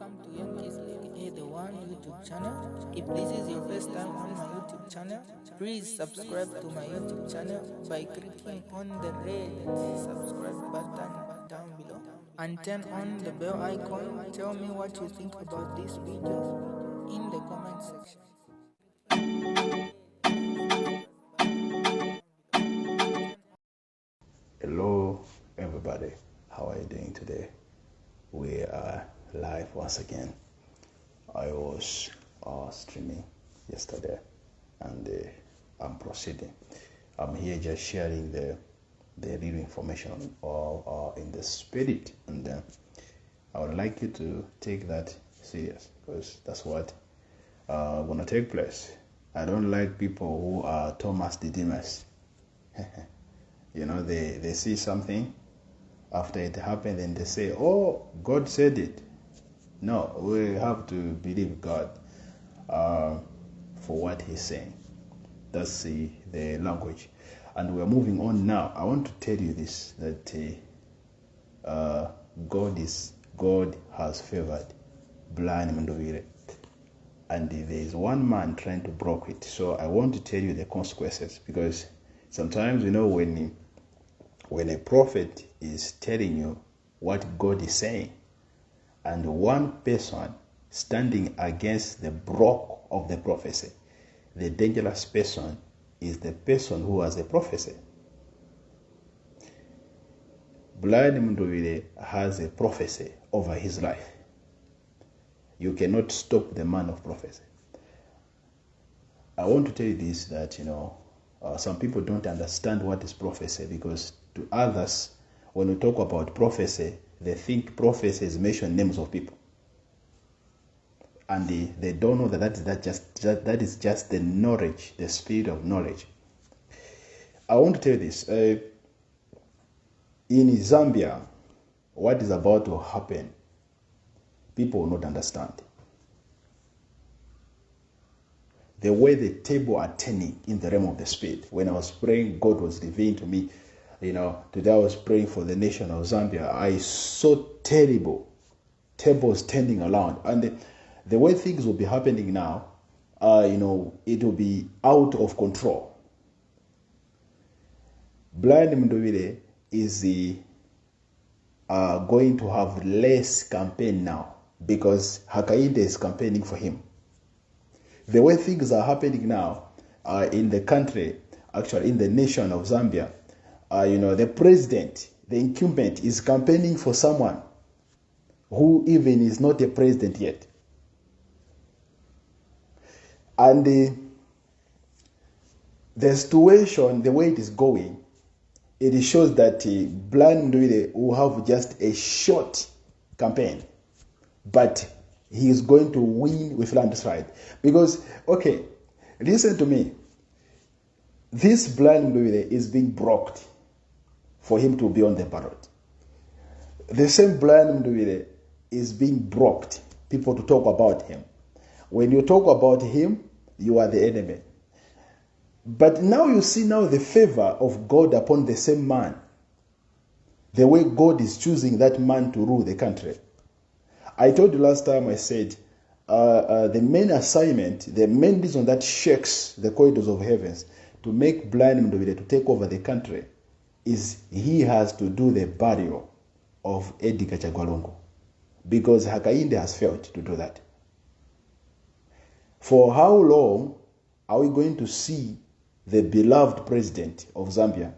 welcome to Young Kizzy, the one YouTube channel. If this is your first time on my YouTube channel, please subscribe to my YouTube channel by clicking on the red subscribe button down below and turn on the bell icon. Tell me what you think about this video in the comment section. Hello everybody, how are you doing today? We are live once again. I was streaming yesterday and I'm proceeding. I'm here just sharing the real information in the spirit, and I would like you to take that serious because that's what gonna take place. I don't like people who are Thomas Didymus. You know, they see something after it happened and they say, oh, God said it. No, we have to believe God for what he's saying. That's the language. And we're moving on now. I want to tell you this, that God has favored blind Mndovire. And there is one man trying to block it. So I want to tell you the consequences, because sometimes, you know, when a prophet is telling you what God is saying, and one person standing against the block of the prophecy, the dangerous person is the person who has a prophecy. Blind Mndovire has a prophecy over his life. You cannot stop the man of prophecy. I want to tell you this, that, you know, some people don't understand what is prophecy, because to others, when we talk about prophecy, they think prophecy is mention names of people. And they don't know that is just the knowledge, the spirit of knowledge. I want to tell you this. In Zambia, what is about to happen, people will not understand. The way the table are turning in the realm of the spirit. When I was praying, God was revealing to me, you know, today I was praying for the nation of Zambia. I saw terrible tables turning around. And the way things will be happening now, you know, it will be out of control. Blind Mndovire is going to have less campaign now, because Hakainde is campaigning for him. The way things are happening now in the country, actually in the nation of Zambia, you know, the president, the incumbent, is campaigning for someone who even is not a president yet. And the situation, the way it is going, it shows that Blind Mndovire will have just a short campaign, but he is going to win with landslide. Because, okay, listen to me. This Blind Mndovire is being blocked for him to be on the ballot. The same Blind Mndovire is being blocked, people to talk about him. When you talk about him, you are the enemy. But now you see now the favor of God upon the same man. The way God is choosing that man to rule the country. I told you last time, I said, the main assignment, the main reason that shakes the corridors of heavens to make Blind Mndovire to take over the country is he has to do the burial of Edgar Chagwalongo, because Hakainde has failed to do that. For how long are we going to see the beloved president of Zambia,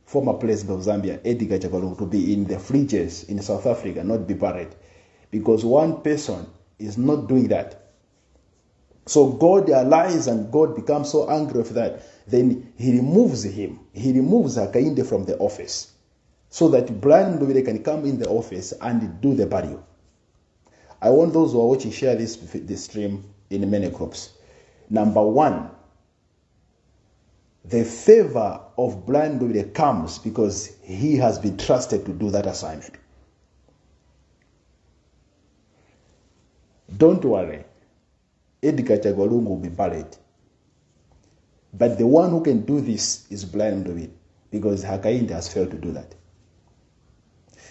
former president of Zambia, Edgar Chagwalongo, to be in the fridges in South Africa, not be buried? Because one person is not doing that. So God realizes, and God becomes so angry with that, then he removes him. He removes Hakainde from the office, so that Blind Mndovire can come in the office and do the burial. I want those who are watching share this stream in many groups. Number one, the favor of Blind Mndovire comes because he has been trusted to do that assignment. Don't worry, Edgar Chagwalongo will be buried. But the one who can do this is Blind Mndovire, because Hakainde has failed to do that.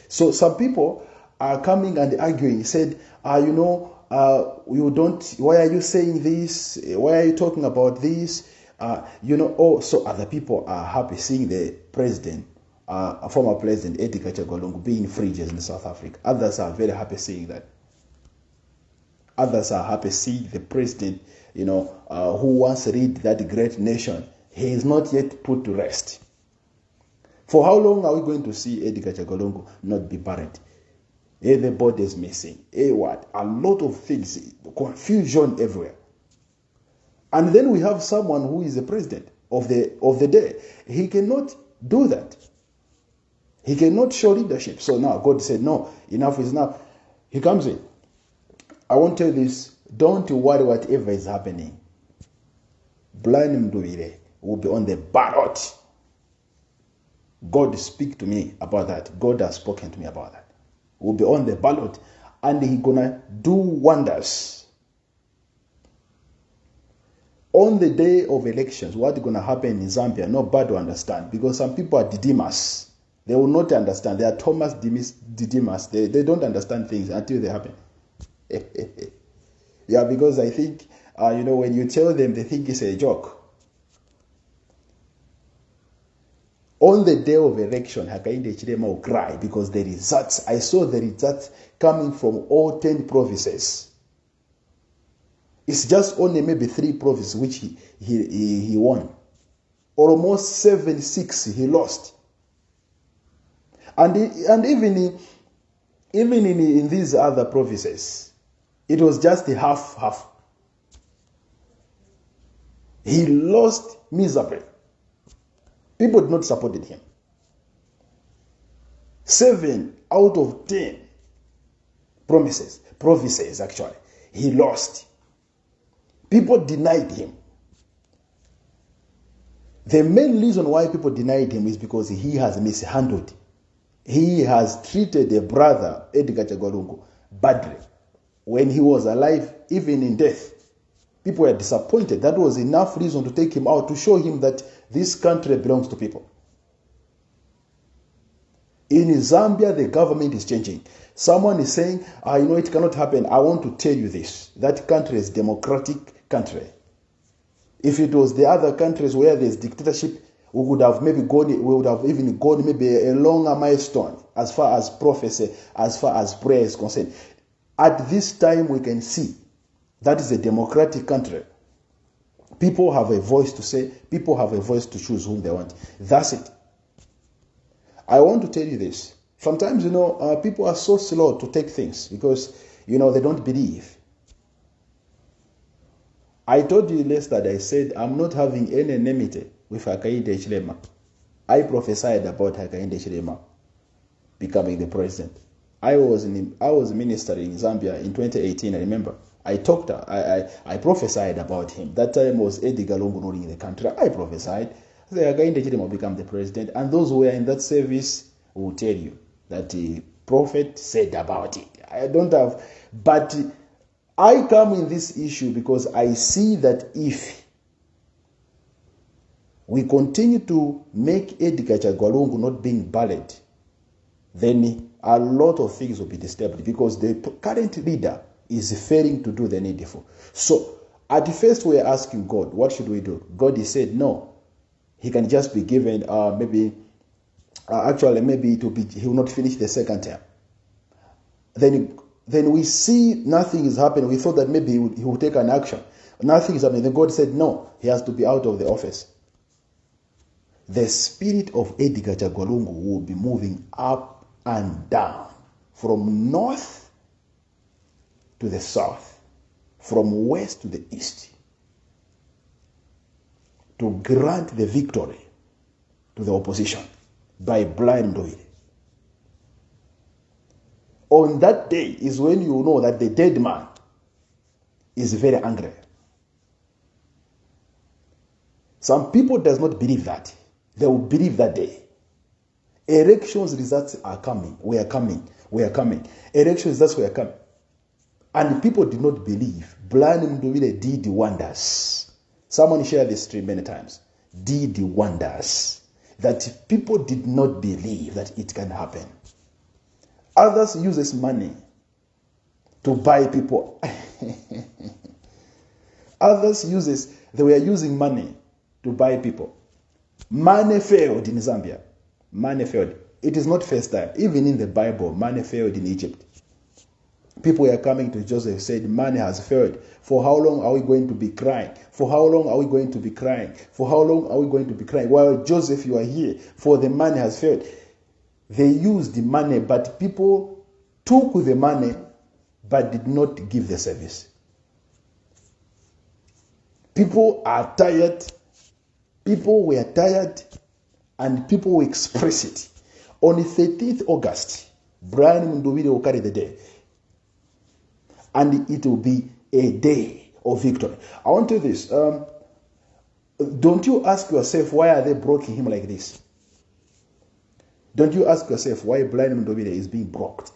So some people are coming and arguing. He said, you don't, why are you saying this? Why are you talking about this? So other people are happy seeing the president, former president Edgar Chagolungu being free just in South Africa. Others are very happy seeing that. Others are happy seeing the president, who once led that great nation. He is not yet put to rest. For how long are we going to see Edgar Chagolungu not be buried? The body is missing. What? A lot of things, confusion everywhere. And then we have someone who is the president of the day. He cannot do that. He cannot show leadership. So now God said, no, enough is enough. He comes in. I want to tell you this. Don't worry whatever is happening. Blind Mduire will be on the ballot. God speak to me about that. God has spoken to me about that. Will be on the ballot and He's gonna do wonders. On the day of elections, what's gonna happen in Zambia, nobody will understand, because some people are Didymus. They will not understand. They are Thomas Didymus. They don't understand things until they happen. Yeah, because I think, when you tell them, they think it's a joke. On the day of election, Hakainde Hichilema will cry because the results, I saw the results coming from all 10 provinces. It's just only maybe 3 provinces which he won. Almost 7-6 he lost. And even in these other provinces, it was just a half. He lost miserably. People did not support him. 7 out of 10 provinces actually, he lost. People denied him. The main reason why people denied him is because he has mishandled. He has treated a brother, Edgar Chagolungu, badly. When he was alive, even in death, people were disappointed. That was enough reason to take him out, to show him that this country belongs to people. In Zambia, the government is changing. Someone is saying, it cannot happen. I want to tell you this. That country is a democratic country. If it was the other countries where there's dictatorship, we would have even gone maybe a longer milestone as far as prophecy, as far as prayer is concerned. At this time, we can see that is a democratic country. People have a voice to say, people have a voice to choose whom they want. That's it. I want to tell you this. Sometimes, people are so slow to take things because, they don't believe. I told you yesterday, I said, I'm not having any enmity with Hakainde Hichilema. I prophesied about Hakainde Hichilema becoming the president. I was ministering in Zambia in 2018, I remember. I prophesied about him. That time was Edgar Lungu ruling the country. I prophesied that Hakainde Hichilema will become the president. And those who were in that service will tell you that the prophet said about it. But I come in this issue because I see that if we continue to make Edgar Chagolungu not being buried, then a lot of things will be disturbed because the current leader is failing to do the needful. So at first we are asking God, what should we do? God is said no. He can just be given maybe he will not finish the second term. Then we see nothing is happening. We thought that maybe he would take an action. Nothing is happening. Then God said no, he has to be out of the office. The spirit of Edgar Chagolungu will be moving up and down, from north to the south, from west to the east, to grant the victory to the opposition by blind doing. On that day is when you know that the dead man is very angry. Some people does not believe that. They will believe that day. Elections results are coming. We are coming. Election results were coming. And people did not believe. Blind Mduwile did wonders. Someone shared this stream many times. Did wonders. That people did not believe that it can happen. Others uses money to buy people. They were using money to buy people. Money failed in Zambia. Money failed. It is not first time. Even in the Bible, money failed in Egypt. People were coming to Joseph, said, money has failed. For how long are we going to be crying? For how long are we going to be crying? For how long are we going to be crying? While Joseph, you are here, for the money has failed. They used the money, but people took the money, but did not give the service. People are tired. People were tired, and people will express it. On the 13th August, Brian Mundubile will carry the day. And it will be a day of victory. I want to do this. Don't you ask yourself, why are they broking him like this? Don't you ask yourself why Blind Mundubile is being broked?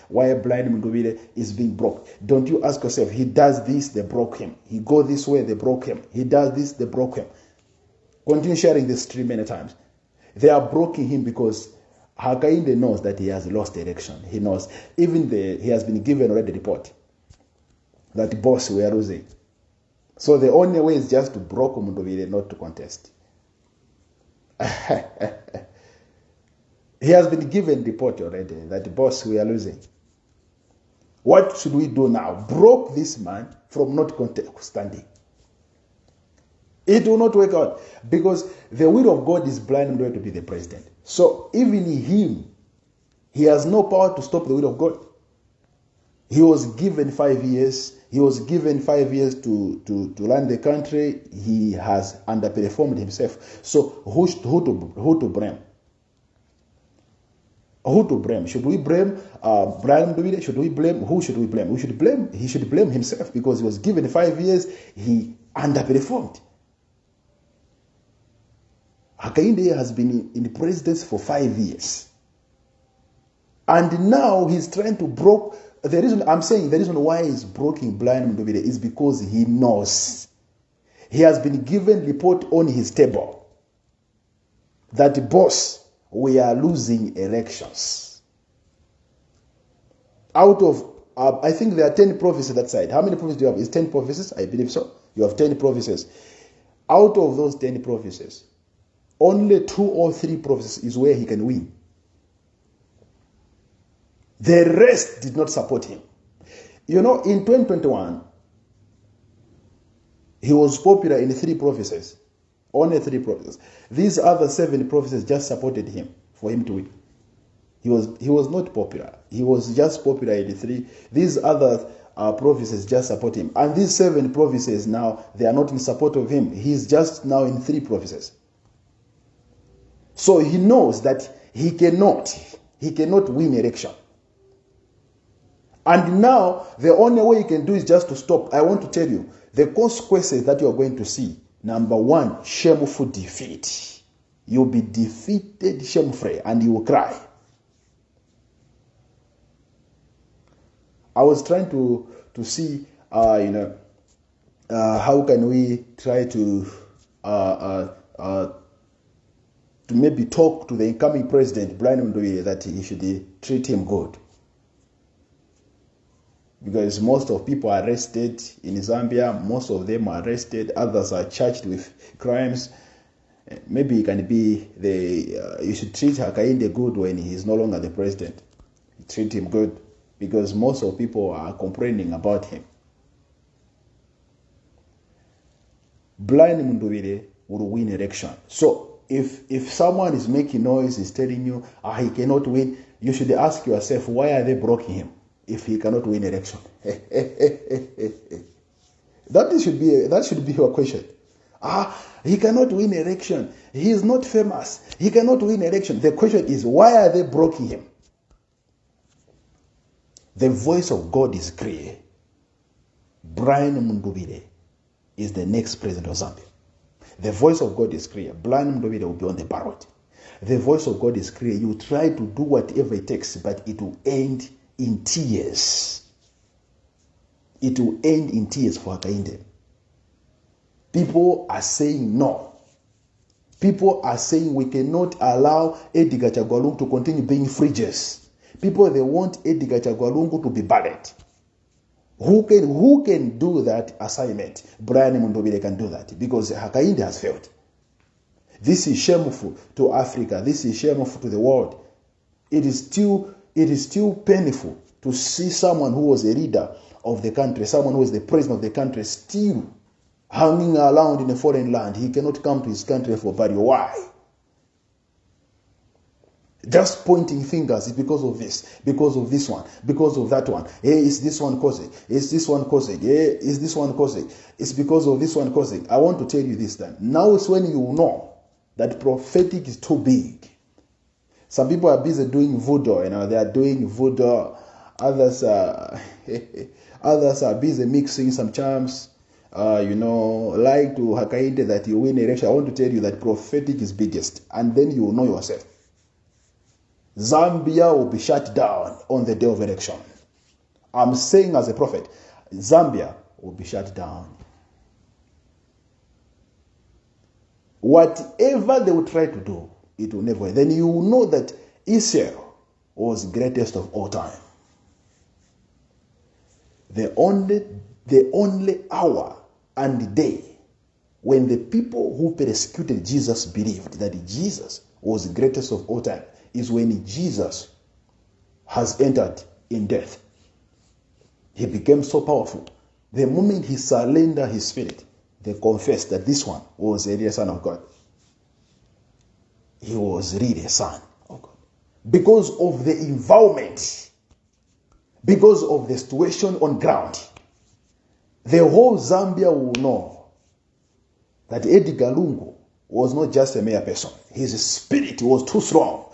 Why Blind Mundubile is being broked? Don't you ask yourself, he does this, they broke him. He go this way, they broke him. He does this, they broke him. Continue sharing this stream many times. They are broking him because Hakainde knows that he has lost direction. He knows. Even he has been given already report that boss we are losing. So the only way is just to broke Mundubile, not to contest. He has been given report already that boss we are losing. What should we do now? Broke this man from not standing. It will not work out because the will of God is blind and to be the president. So even him, he has no power to stop the will of God. He was given 5 years. He was given 5 years to run the country. He has underperformed himself. So who to blame? Who to blame? Should we blame Brian Mundubile? Should we blame? Who should we blame? He should blame himself because he was given 5 years. He underperformed. Hakainde has been in the presidency for 5 years. And now he's trying to broke. The reason why he's broking Blind Mundubile is because he knows. He has been given report on his table that, boss, we are losing elections. Out of, I think there are 10 provinces that side. How many provinces do you have? Is 10 provinces? I believe so. You have 10 provinces. Out of those 10 provinces, only 2 or 3 provinces is where he can win. The rest did not support him. You know, in 2021, he was popular in 3 provinces. Only 3 provinces. These other 7 provinces just supported him for him to win. He was not popular. He was just popular in 3. These other provinces just support him. And these 7 provinces now, they are not in support of him. He's just now in 3 provinces. So he knows that he cannot win election. And now, the only way he can do is just to stop. I want to tell you, the consequences that you are going to see. Number 1, shameful defeat. You'll be defeated shamefully and you will cry. I was trying to see, how can we try to maybe talk to the incoming president, Brian Mundubile, that he should treat him good. Because most of people are arrested in Zambia, most of them are arrested, others are charged with crimes. Maybe it can be you should treat Hakainde good when he is no longer the president. Treat him good because most of people are complaining about him. Blind Mundubile will win election. So if someone is making noise, is telling you he cannot win, you should ask yourself, why are they blocking him if he cannot win election? That should be your question. He cannot win election. He is not famous. He cannot win election. The question is, why are they blocking him? The voice of God is clear. Brian Mundubile is the next president of Zambia. The voice of God is clear. Brian Mundubile will be on the ballot. The voice of God is clear. You try to do whatever it takes, but it will end in tears. It will end in tears for Hakainde. People are saying no. People are saying we cannot allow Edgar Chagwalung to continue being free jazz. People, they want Edgar Chagwalungu to be buried. Who can do that assignment? Brian Mundobile can do that because Hakainde has failed. This is shameful to Africa. This is shameful to the world. It is still painful to see someone who was a leader of the country, someone who was the president of the country, still hanging around in a foreign land. He cannot come to his country for burial. Why? Just pointing fingers is because of this, because of this one, because of that one. Hey, is this one causing? Is this one causing? Hey, is this one causing? It's because of this one causing. I want to tell you this time. Now is when you know that prophetic is too big. Some people are busy doing voodoo, they are doing voodoo. Others are busy mixing some charms, like to Hakainde that you win election. I want to tell you that prophetic is biggest, and then you will know yourself. Zambia will be shut down on the day of election. I'm saying as a prophet, Zambia will be shut down. Whatever they will try to do, it will never. Then you will know that ECL was greatest of all time. The only hour and day when the people who persecuted Jesus believed that Jesus was greatest of all time is when Jesus has entered in death. He became so powerful. The moment he surrendered his spirit, they confessed that this one was really a son of God. He was really a son of God. Because of the environment, because of the situation on ground, the whole Zambia will know that Edgar Lungu was not just a mere person. His spirit was too strong.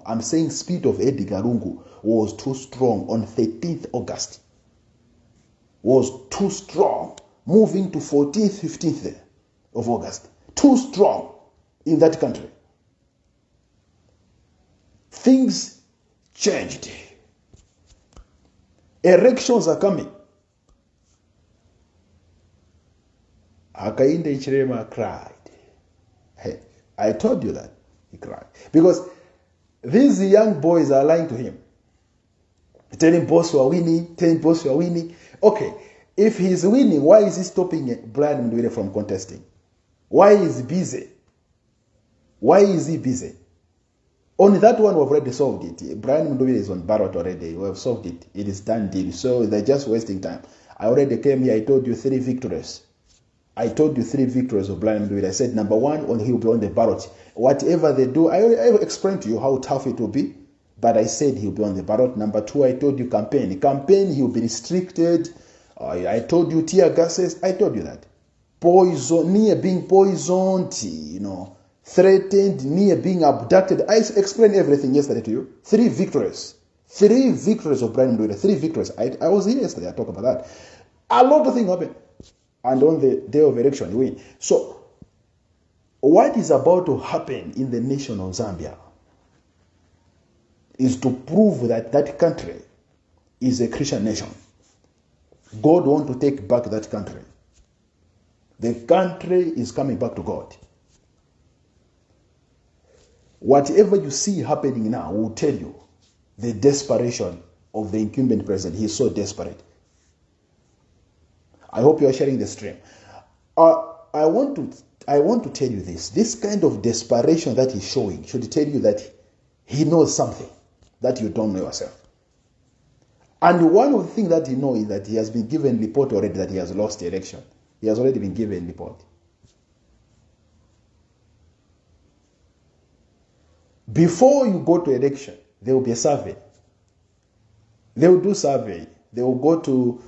I'm saying spirit of Edgar Lungu was too strong on 13th August. Was too strong. Moving to 14th, 15th of August. Too strong in that country. Things changed. Elections are coming. Hakainde Hichilema cried. Hey, I told you that. He cried. Because these young boys are lying to him. Telling boss you are winning. Okay, if he's winning, why is he stopping Brian Mundubile from contesting? Why is he busy? On that one, we've already solved it. Brian Mundubile is on ballot already. We have solved it. It is done deal. So they're just wasting time. I already came here. I told you 3 victories. of Brian Mundubile. I said, number 1, he'll be on the ballot. Whatever they do, I explained to you how tough it will be. But I said he'll be on the ballot. Number 2, I told you campaign. He'll be restricted. I told you tear gases. I told you that. Poison, near being poisoned, threatened, near being abducted. I explained everything yesterday to you. 3 victories. 3 victories of Brian Mundubile. 3 victories. I was here yesterday. I talked about that. A lot of things happened. And on the day of election, you win. So, what is about to happen in the nation of Zambia is to prove that that country is a Christian nation. God wants to take back that country. The country is coming back to God. Whatever you see happening now will tell you the desperation of the incumbent president. He is so desperate. I hope you are sharing the stream. I want to tell you this. This kind of desperation that he's showing should tell you that he knows something that you don't know yourself. And one of the things that he knows is that he has been given report already that he has lost the election. He has already been given report. Before you go to election, there will be a survey. They will do survey. They will go to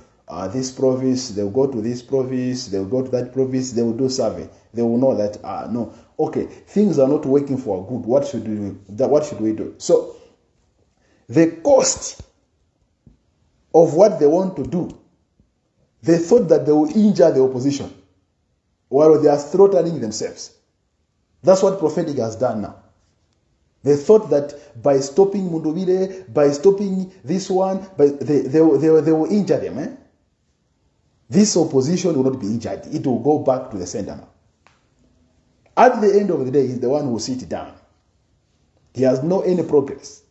this province, they will go to this province, they will go to that province, they will do survey. They will know that, no, okay, things are not working for good. What should we do? What should we do? So, the cost of what they want to do, they thought that they will injure the opposition while they are throttling themselves. That's what Prophetic has done now. They thought that by stopping Mundubile, by stopping this one, they will injure them. This opposition will not be injured. It will go back to the center now. At the end of the day, he's the one who will sit down. He has no any progress.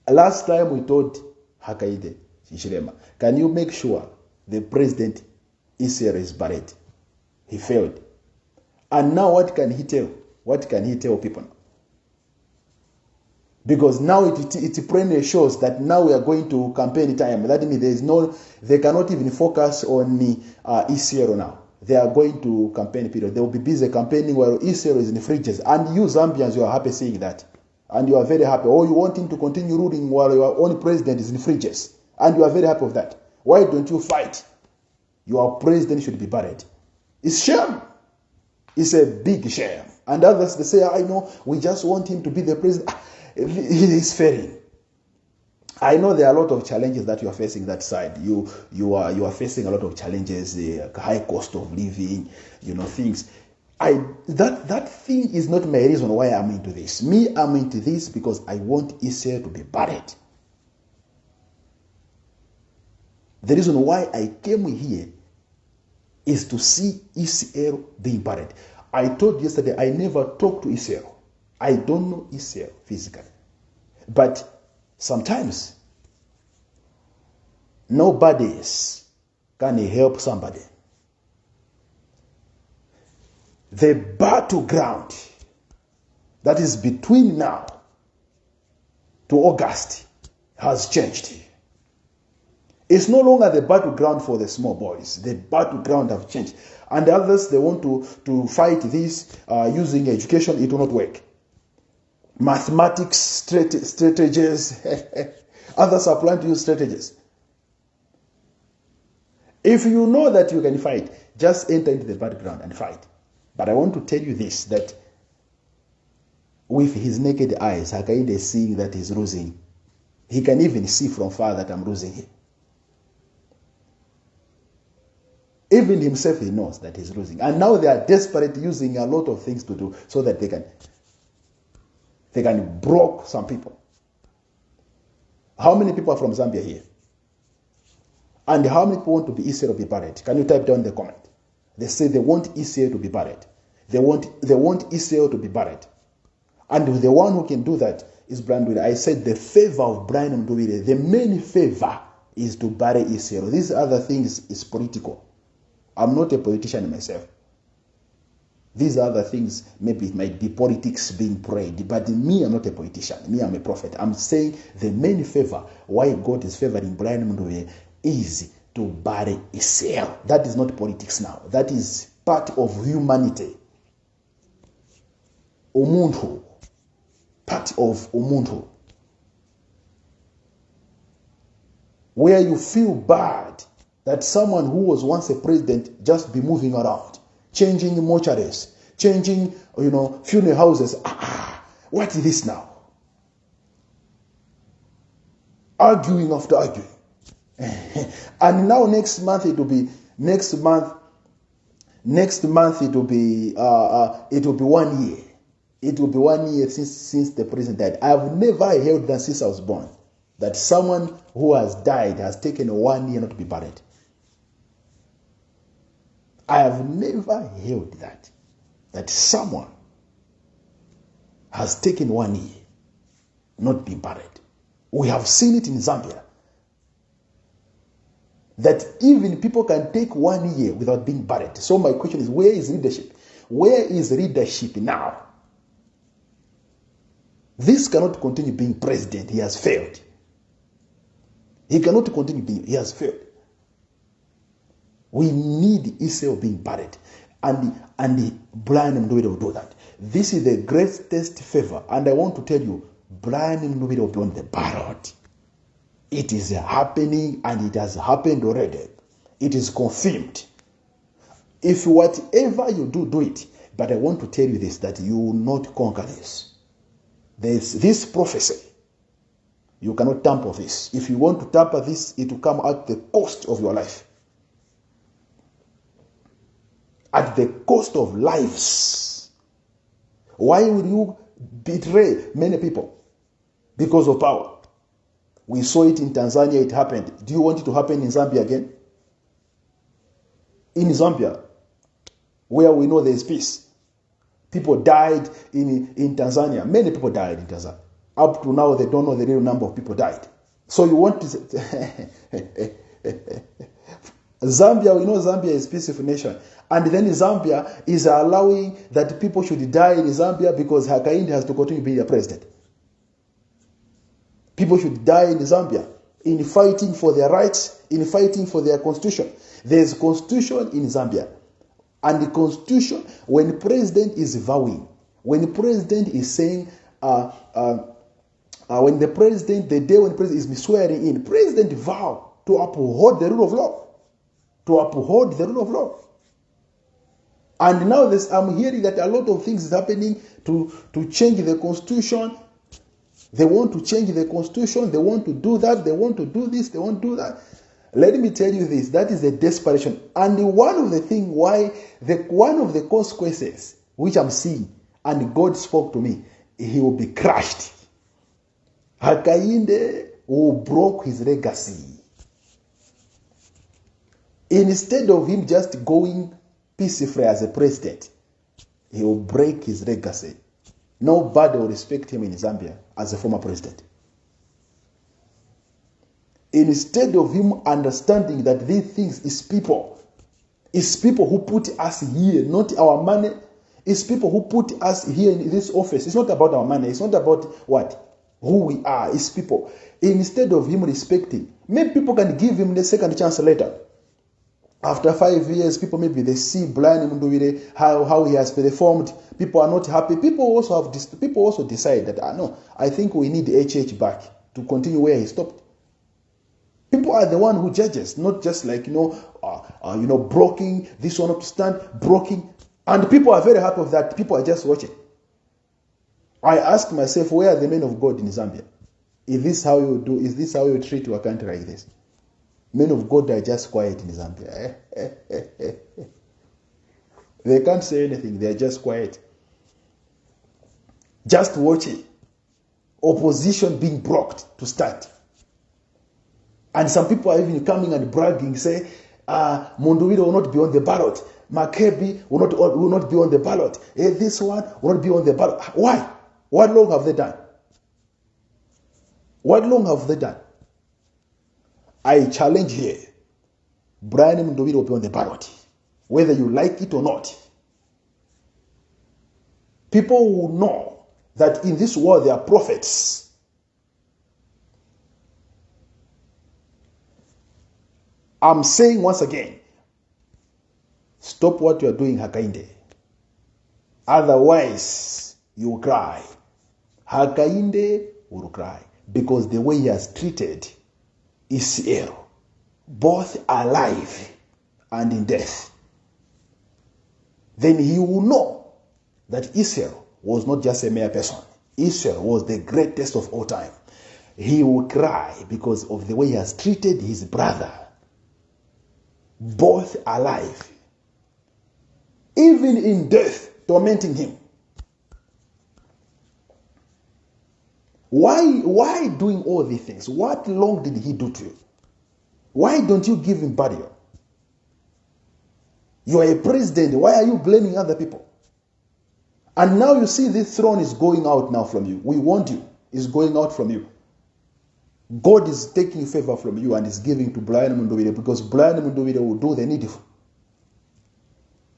Last time we told Hakainde Hichilema, can you make sure the president ECL is buried? He failed. And now what can he tell? What can he tell people? Because now it plainly shows that now we are going to campaign time. That means they cannot even focus on the ECL now. They are going to campaign period. They will be busy campaigning while ECL is in the fridges. And you Zambians, you are happy seeing that. And you are very happy. Or you want him to continue ruling while your own president is in the fridges. And you are very happy with that. Why don't you fight? Your president should be buried. It's shame. It's a big shame. And others, they say, I know, we just want him to be the president. He is failing. I know there are a lot of challenges that you are facing that side. You are facing a lot of challenges, the high cost of living, things. That thing is not my reason why I'm into this. Me, I'm into this because I want ECL to be buried. The reason why I came here is to see ECL being buried. I told yesterday I never talked to ECL. I don't know ECL physically. But sometimes nobody can help somebody. The battleground that is between now to August has changed. It's no longer the battleground for the small boys. The battleground have changed. And the others, they want to fight this using education. It will not work. Mathematics strategies. Others are planning to use strategies. If you know that you can fight, just enter into the battleground and fight. But I want to tell you this, that with his naked eyes, Hakainde is seeing that he's losing. He can even see from far that I'm losing him. Even himself, he knows that he's losing. And now they are desperate, using a lot of things to do so that they can block some people. How many people are from Zambia here? And how many people want to be ECL to be buried? Can you type down in the comment? They say they want ECL to be buried. They want ECL to be buried. And the one who can do that is Brian Ndubile. I said the favor of Brian Ndubile, the main favor is to bury ECL. These other things is political. I'm not a politician myself. These other things, maybe it might be politics being prayed, but me, I'm not a politician. Me, I'm a prophet. I'm saying the main favor, why God is favoring Brian Ndubile, is to bury ECL. That is not politics now. That is part of humanity. Umuntu. Part of umuntu. Where you feel bad that someone who was once a president just be moving around, changing mortuaries, changing, funeral houses. What is this now? Arguing after arguing. And now next month it will be 1 year. It will be 1 year since the president died. I've never heard that since I was born, that someone who has died has taken 1 year not to be buried. I have never heard that someone has taken 1 year not be buried. We have seen it in Zambia. That even people can take 1 year without being buried. So my question is, where is leadership? Where is leadership now? This cannot continue being president. He has failed. He cannot continue being, he has failed. We need ECL being buried. And Brian Ndubile will do that. This is the greatest favor. And I want to tell you, Brian Ndubile will be on the ballot. It is happening, and it has happened already. It is confirmed. If whatever you do, do it. But I want to tell you this, that you will not conquer this. There's this prophecy. You cannot tamper this. If you want to tamper this, it will come at the cost of your life. At the cost of lives. Why will you betray many people? Because of power. We saw it in Tanzania, it happened. Do you want it to happen in Zambia again? In Zambia, where we know there is peace. People died in Tanzania. Many people died in Tanzania. Up to now, they don't know the real number of people died. So you want to Zambia, we know Zambia is a peaceful nation. And then Zambia is allowing that people should die in Zambia because Hakainde has to continue being the president. People should die in Zambia in fighting for their rights, in fighting for their constitution. There's a constitution in Zambia. And the constitution, when the president is vowing, when the president is saying, when the president, the day when the president is swearing in, president vow to uphold the rule of law. To uphold the rule of law. And now I'm hearing that a lot of things is happening to change the constitution. They want to change the constitution. They want to do that. They want to do this. They want to do that. Let me tell you this. That is a desperation. And one of the things why, one of the consequences which I'm seeing, and God spoke to me, he will be crushed. Hakainde will broke his legacy. Instead of him just going peacefully as a president, he will break his legacy. Nobody will respect him in Zambia as a former president. Instead of him understanding that these things is people who put us here, not our money. It's people who put us here in this office. It's not about our money. It's not about what? Who we are. It's people. Instead of him respecting, maybe people can give him the second chance later. After 5 years, people maybe they see Brian Mundubire, how he has performed. People are not happy. People also decide that no, I think we need HH back to continue where he stopped. People are the one who judges, not just like broking this one up to stand, broking, and people are very happy of that. People are just watching. I ask myself, where are the men of God in Zambia? Is this how you do? Is this how you treat your country like this? Men of God are just quiet in Zambia. They can't say anything. They are just quiet. Just watching. Opposition being blocked to start. And some people are even coming and bragging, say, Mundubire will not be on the ballot. Makebi will not be on the ballot. This one will not be on the ballot. Why? What long have they done? What long have they done? I challenge here. Brian Mundubire will be on the ballot. Whether you like it or not. People will know that in this world there are prophets. I'm saying once again, stop what you are doing, Hakainde. Otherwise, you will cry. Hakainde will cry. Because the way he has treated ECL, both alive and in death, then he will know that ECL was not just a mere person. ECL was the greatest of all time. He will cry because of the way he has treated his brother, both alive, even in death, tormenting him. Why doing all these things? What long did he do to you? Why don't you give him burial? You are a president. Why are you blaming other people? And now you see this throne is going out now from you. We want you. It's going out from you. God is taking favor from you and is giving to Brian Mundubire because Brian Mundubire will do the needful.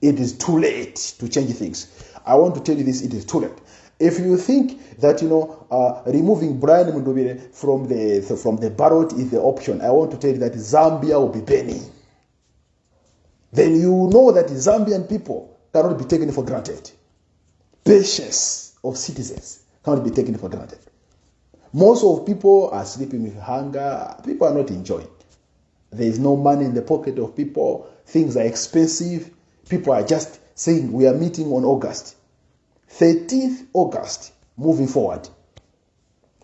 It is too late to change things. I want to tell you this, it is too late. If you think that, removing Brian Mundubire from the ballot is the option, I want to tell you that Zambia will be burning. Then you know that Zambian people cannot be taken for granted. Patience of citizens cannot be taken for granted. Most of people are sleeping with hunger. People are not enjoying. There is no money in the pocket of people. Things are expensive. People are just saying we are meeting on August. 13th August, moving forward.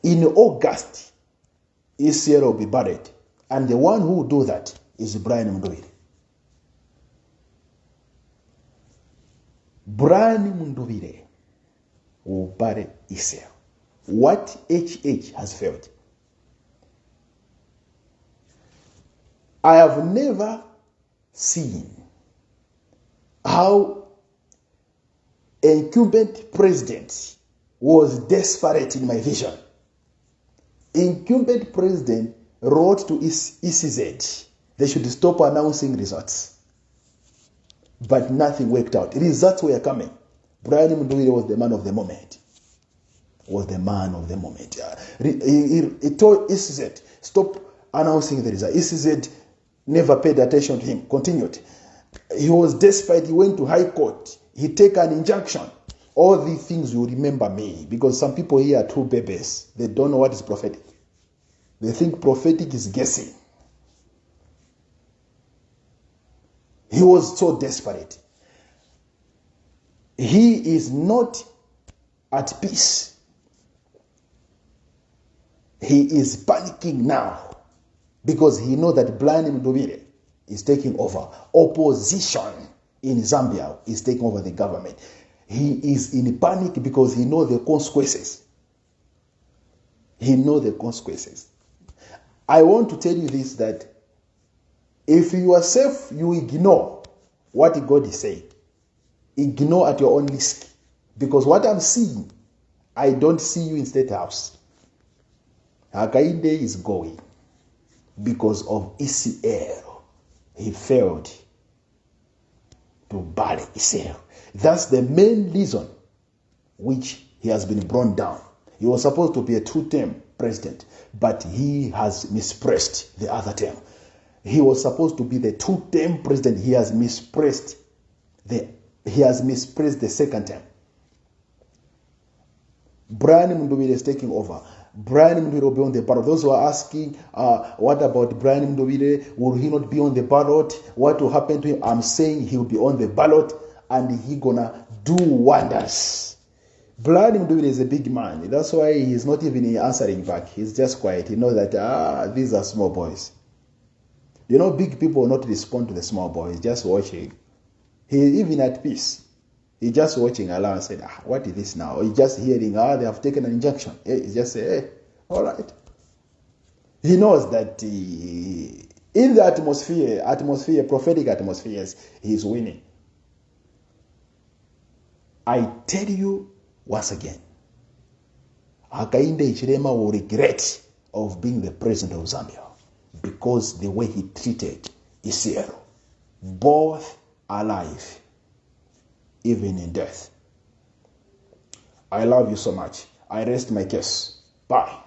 In August, ECL will be buried. And the one who will do that is Brian Mundubire. Brian Mundubire will bury ECL. What HH has failed. I have never seen how an incumbent president was desperate in my vision Incumbent president wrote to ECZ they should stop announcing results. But nothing worked out. Results were coming. Brian Mundubile was the man of the moment. He told ECZ, stop announcing the result. ECZ never paid attention to him. Continued. He was desperate. He went to High Court. He took an injunction. All these things will remember me, because some people here are true babies. They don't know what is prophetic. They think prophetic is guessing. He was so desperate. He is not at peace. He is panicking now because he knows that Brian Mundubile is taking over. Opposition in Zambia is taking over the government. He is in panic because he knows the consequences. He knows the consequences. I want to tell you this, that if yourself you ignore what God is saying, ignore at your own risk. Because what I'm seeing, I don't see you in State House. Hakainde is going because of ECL. He failed to bury ECL. That's the main reason which he has been brought down. He was supposed to be a two-term president, but he has mispressed the other term. He was supposed to be the two-term president. He has mispressed the second term. Brian Mundubile is taking over. Brian Mundubile will be on the ballot. Those who are asking, what about Brian Mundubile? Will he not be on the ballot? What will happen to him? I'm saying he will be on the ballot and he gonna do wonders. Brian Mundubile is a big man. That's why he's not even answering back. He's just quiet. He knows that, these are small boys. You know, big people will not respond to the small boys, just watching. He even at peace. He just watching Allah and said, what is this now? Or he just hearing, they have taken an injection. He just say, hey, all right. He knows that in the atmosphere, prophetic atmospheres, he's winning. I tell you once again, Hakainde Hichilema will regret of being the president of Zambia because the way he treated ECL, both alive, even in death. I love you so much. I rest my case. Bye.